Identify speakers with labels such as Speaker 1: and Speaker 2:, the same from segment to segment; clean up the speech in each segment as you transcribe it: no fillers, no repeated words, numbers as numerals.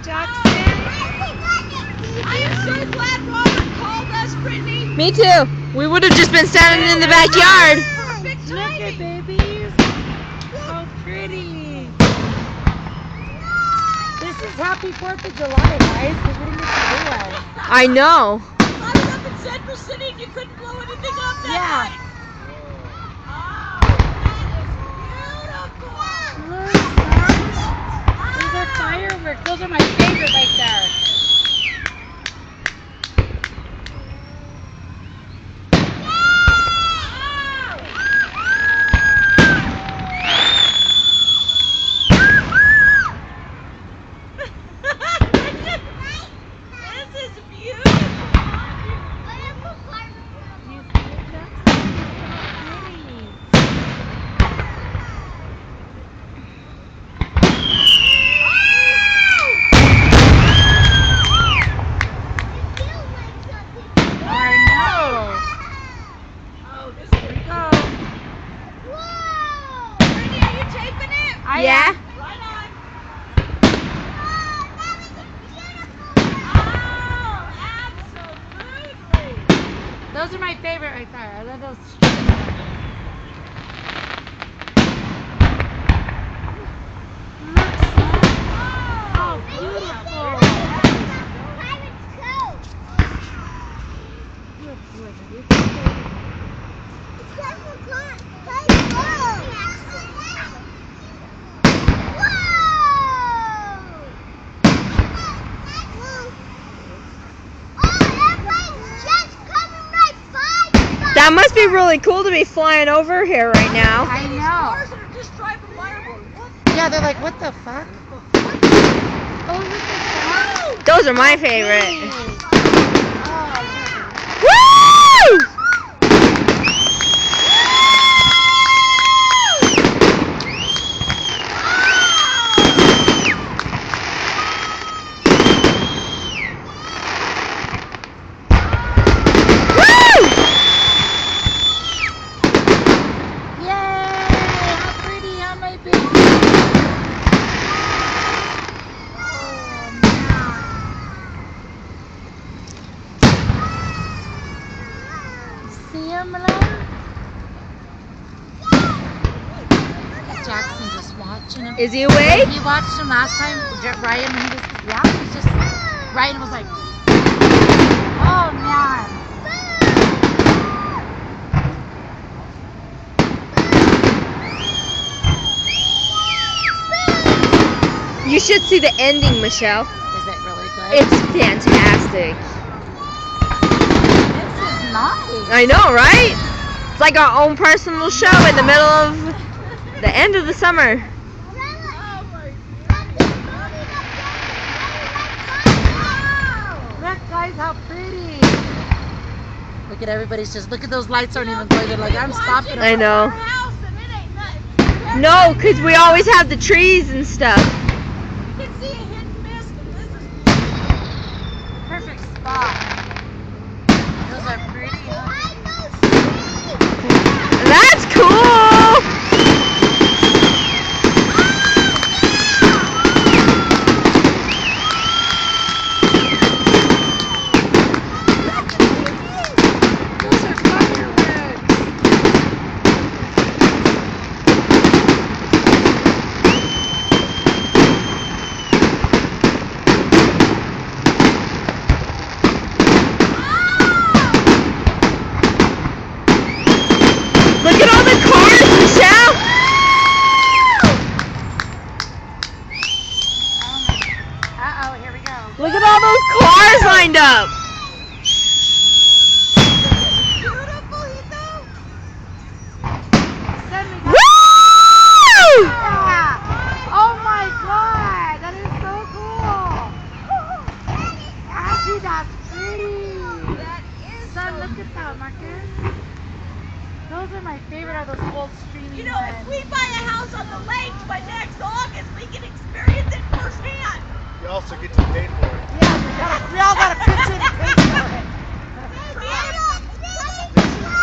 Speaker 1: Jackson.
Speaker 2: I am so glad Robert called us, Brittany.
Speaker 3: Me too. We would have just been standing in the backyard.
Speaker 2: Perfect
Speaker 1: Look at
Speaker 2: timing.
Speaker 1: babies. So pretty. This is happy 4th of July, guys. We're getting it to realize.
Speaker 3: I know.
Speaker 2: I was up in Central City and you couldn't blow anything up that night. Oh, that is beautiful.
Speaker 1: Look, these are fireworks. Those are my favorite right there.
Speaker 3: Yeah.
Speaker 2: Right on. Oh, absolutely.
Speaker 1: Those are my favorite right there. I love those. Oh, beautiful.
Speaker 3: That must be really cool to be flying over here right now.
Speaker 1: I know.
Speaker 2: Cars that are just driving fireworks.
Speaker 1: Yeah, they're like, what the fuck? Oh, look at that.
Speaker 3: Those are my favorite.
Speaker 1: Oh,
Speaker 3: Woo!
Speaker 1: see him, Jackson just watching him.
Speaker 3: Is he awake?
Speaker 1: He watched him last time. Ryan, when he was, yeah, he just, Ryan was like, oh man.
Speaker 3: You should see the ending, Michelle.
Speaker 1: Is it really good?
Speaker 3: It's fantastic.
Speaker 1: This is nice.
Speaker 3: I know, right? It's like our own personal show in the middle of the end of the summer.
Speaker 1: Look, guys, how pretty. Look at everybody's just, look at those lights aren't even going. They're like, I'm stopping.
Speaker 3: I know. No, because we always have the trees and stuff.
Speaker 2: You can see a hidden mist, and this is
Speaker 1: Perfect spot. Those are pretty.
Speaker 3: That's cool!
Speaker 1: Those are fireworks.
Speaker 3: Look at all the cars, Michelle!
Speaker 1: Uh-oh, here we go.
Speaker 3: Look at all those cars lined up!
Speaker 2: beautiful, you know?
Speaker 1: Send me
Speaker 3: Woo!
Speaker 1: Yeah. Oh my god, that is so cool. Ashley, that's pretty.
Speaker 2: That is
Speaker 1: Son,
Speaker 2: so
Speaker 1: look at that, Marcus. Those are my favorite, are those old streaming
Speaker 2: You know, if
Speaker 1: ones.
Speaker 2: we buy a house on the lake by next August, we can experience it firsthand.
Speaker 4: You also get to pay for it.
Speaker 1: Yeah, we all got a picture to pay for it.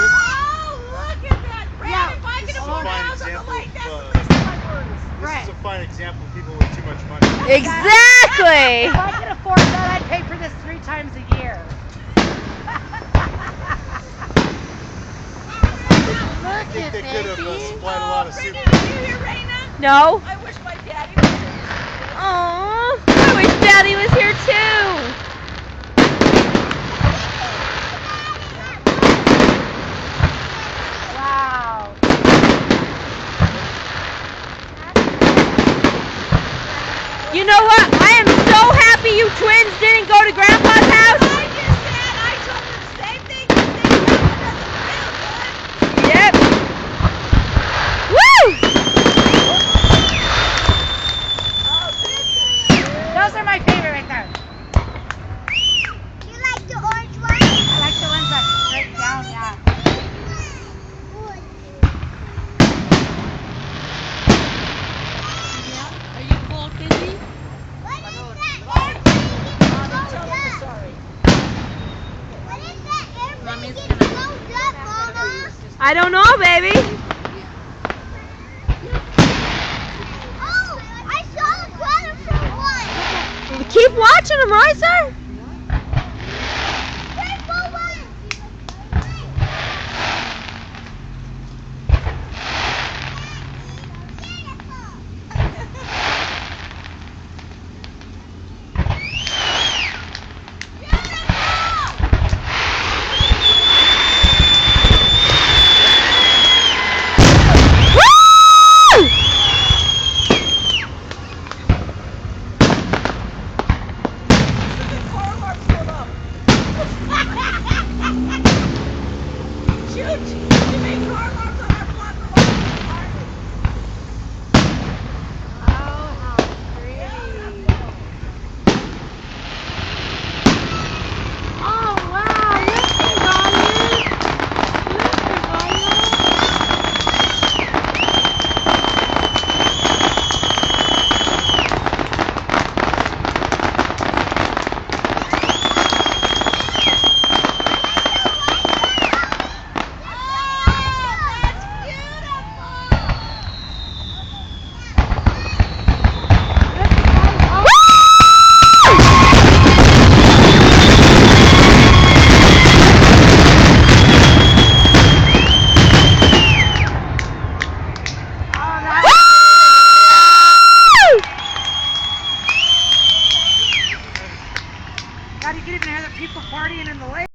Speaker 2: Oh, look at that. Brad,
Speaker 1: Yeah.
Speaker 2: if I can
Speaker 4: This is a
Speaker 2: afford a
Speaker 4: fine
Speaker 2: house on the
Speaker 4: example
Speaker 2: lake, that's
Speaker 4: of,
Speaker 2: the least of my worries.
Speaker 4: This is a fine example of people with too much money.
Speaker 3: Exactly.
Speaker 1: If I could afford that, I'd pay for this 3 times a year.
Speaker 4: I
Speaker 1: Look
Speaker 4: think
Speaker 1: at
Speaker 4: they could have
Speaker 1: baby.
Speaker 4: supplied a lot of soup.
Speaker 2: Raina, are you here, Raina?
Speaker 3: No.
Speaker 2: I wish my daddy was here.
Speaker 3: Aww. I wish Daddy was here too.
Speaker 1: Wow.
Speaker 3: You know what? I am so happy you twins didn't go to Grandpa's house.
Speaker 2: I just said I told them the same thing. They
Speaker 3: Yep. Woo!
Speaker 1: Those are my favorite right there.
Speaker 5: You like the orange one?
Speaker 1: I like the ones that straight down, yeah.
Speaker 2: Are you cold, busy?
Speaker 5: What is that
Speaker 2: Tell them we're sorry.
Speaker 5: What is that airplane
Speaker 1: Mommy's
Speaker 5: getting
Speaker 1: gonna-
Speaker 5: blown up, Mama?
Speaker 3: I don't know, baby.
Speaker 5: Oh, I saw a colorful one.
Speaker 3: Keep watching them, right, sir?
Speaker 5: Purple one.
Speaker 1: God, you can even hear the people partying in the lake.